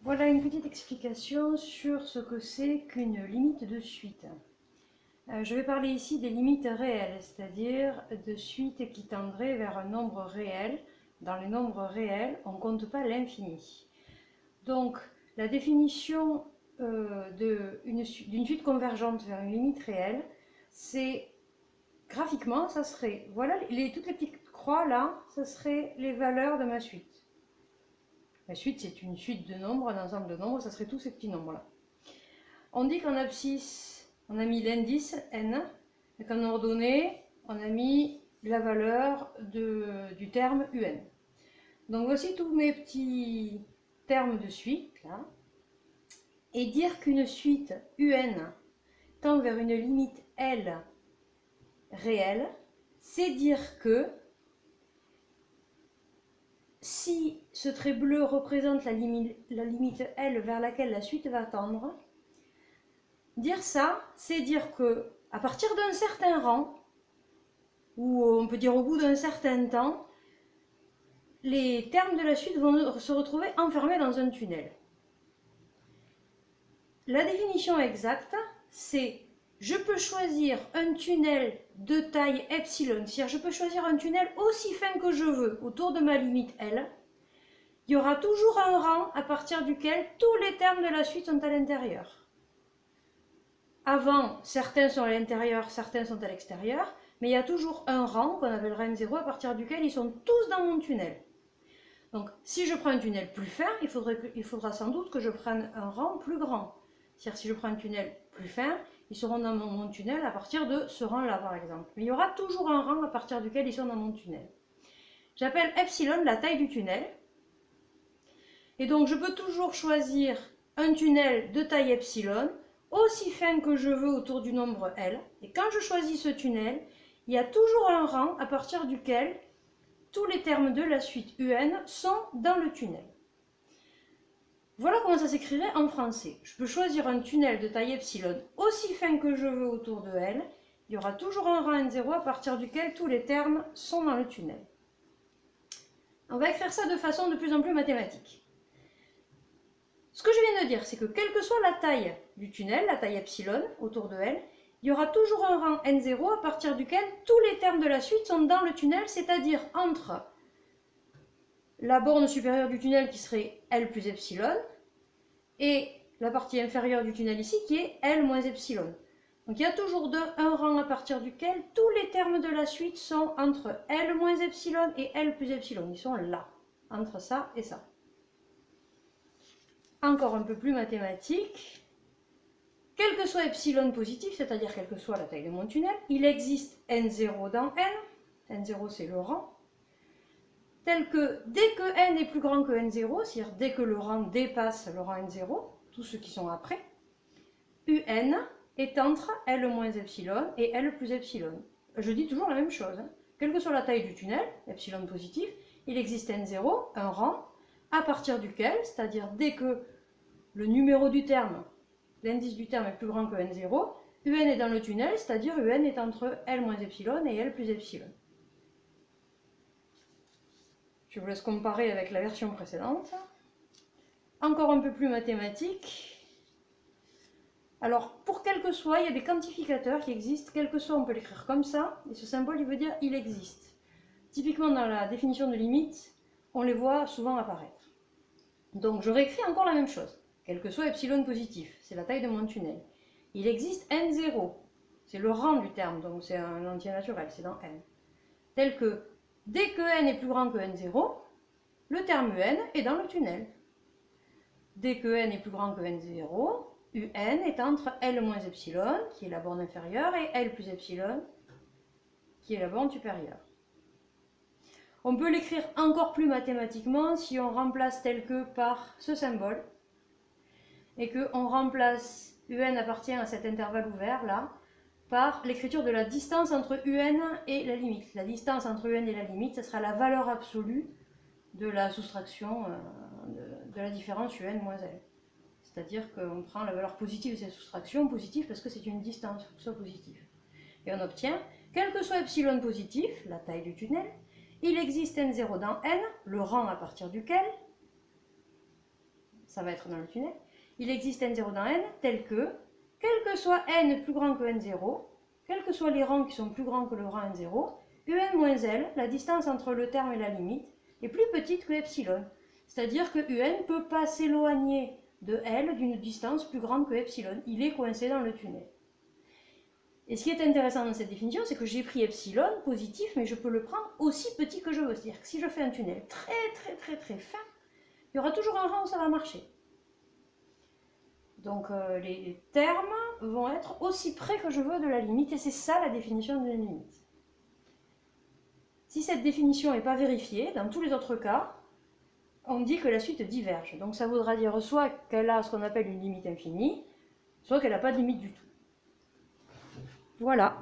Voilà une petite explication sur ce que c'est qu'une limite de suite. Je vais parler ici des limites réelles, c'est-à-dire de suites qui tendraient vers un nombre réel. Dans les nombres réels, on ne compte pas l'infini. Donc, la définition d'une suite convergente vers une limite réelle, c'est graphiquement, ça serait, voilà, toutes les petites croix là, ça serait les valeurs de ma suite. La suite, c'est une suite de nombres, un ensemble de nombres, ça serait tous ces petits nombres-là. On dit qu'en abscisse, on a mis l'indice n, et qu'en ordonnée, on a mis la valeur du terme un. Donc voici tous mes petits termes de suite, là. Et dire qu'une suite un tend vers une limite L réelle, c'est dire que si ce trait bleu représente la limite L vers laquelle la suite va tendre, dire ça, c'est dire que à partir d'un certain rang, ou on peut dire au bout d'un certain temps, les termes de la suite vont se retrouver enfermés dans un tunnel. La définition exacte, c'est je peux choisir un tunnel de taille epsilon, c'est-à-dire je peux choisir un tunnel aussi fin que je veux autour de ma limite L. Il y aura toujours un rang à partir duquel tous les termes de la suite sont à l'intérieur. Avant, certains sont à l'intérieur, certains sont à l'extérieur, mais il y a toujours un rang qu'on appellera n0 à partir duquel ils sont tous dans mon tunnel. Donc, si je prends un tunnel plus fin, il faudra sans doute que je prenne un rang plus grand. C'est-à-dire, si je prends un tunnel plus fin, ils seront dans mon tunnel à partir de ce rang-là, par exemple. Mais il y aura toujours un rang à partir duquel ils sont dans mon tunnel. J'appelle epsilon la taille du tunnel. Et donc, je peux toujours choisir un tunnel de taille epsilon, aussi fin que je veux autour du nombre L. Et quand je choisis ce tunnel, il y a toujours un rang à partir duquel tous les termes de la suite UN sont dans le tunnel. Voilà comment ça s'écrirait en français. Je peux choisir un tunnel de taille epsilon aussi fin que je veux autour de L. Il y aura toujours un rang n0 à partir duquel tous les termes sont dans le tunnel. On va écrire ça de façon de plus en plus mathématique. Ce que je viens de dire, c'est que quelle que soit la taille du tunnel, la taille epsilon autour de L, il y aura toujours un rang n0 à partir duquel tous les termes de la suite sont dans le tunnel, c'est-à-dire entre la borne supérieure du tunnel qui serait L plus epsilon et la partie inférieure du tunnel ici qui est L moins epsilon. Donc il y a toujours un rang à partir duquel tous les termes de la suite sont entre L moins epsilon et L plus epsilon. Ils sont là, entre ça et ça. Encore un peu plus mathématique. Quel que soit epsilon positif, c'est-à-dire quelle que soit la taille de mon tunnel, il existe n0 dans n. n0 c'est le rang. Tel que dès que n est plus grand que n0, c'est-à-dire dès que le rang dépasse le rang n0, tous ceux qui sont après, un est entre L moins epsilon et L plus epsilon. Je dis toujours la même chose. Quelle que soit la taille du tunnel, epsilon positif, il existe n0, un rang, à partir duquel, c'est-à-dire dès que le numéro du terme, l'indice du terme est plus grand que n0, un est dans le tunnel, c'est-à-dire un est entre L moins epsilon et L plus epsilon. Je vous laisse comparer avec la version précédente. Encore un peu plus mathématique. Alors, pour quel que soit, il y a des quantificateurs qui existent. Quel que soit, on peut l'écrire comme ça. Et ce symbole, il veut dire il existe. Typiquement, dans la définition de limite, on les voit souvent apparaître. Donc, je réécris encore la même chose. Quel que soit epsilon positif, c'est la taille de mon tunnel. Il existe n0. C'est le rang du terme, donc c'est un entier naturel, c'est dans n. Tel que dès que n est plus grand que n0, le terme un est dans le tunnel. Dès que n est plus grand que n0, un est entre L moins epsilon, qui est la borne inférieure, et L plus epsilon, qui est la borne supérieure. On peut l'écrire encore plus mathématiquement si on remplace tel que par ce symbole, et qu'on remplace un appartient à cet intervalle ouvert là, par l'écriture de la distance entre un et la limite. La distance entre un et la limite, ce sera la valeur absolue de la soustraction de la différence un moins L. C'est-à-dire qu'on prend la valeur positive de cette soustraction, positive parce que c'est une distance, il faut que ce soit positif. Et on obtient, quel que soit epsilon positif, la taille du tunnel, il existe n0 dans n, le rang à partir duquel ça va être dans le tunnel. Il existe n0 dans n tel que, quel que soit n plus grand que n0, quels que soient les rangs qui sont plus grands que le rang n0, un moins l, la distance entre le terme et la limite, est plus petite que epsilon. C'est-à-dire que un ne peut pas s'éloigner de L d'une distance plus grande que epsilon. Il est coincé dans le tunnel. Et ce qui est intéressant dans cette définition, c'est que j'ai pris epsilon positif, mais je peux le prendre aussi petit que je veux. C'est-à-dire que si je fais un tunnel très fin, il y aura toujours un rang où ça va marcher. Donc les termes vont être aussi près que je veux de la limite, et c'est ça la définition d'une limite. Si cette définition n'est pas vérifiée, dans tous les autres cas, on dit que la suite diverge. Donc ça voudra dire soit qu'elle a ce qu'on appelle une limite infinie, soit qu'elle n'a pas de limite du tout. Voilà.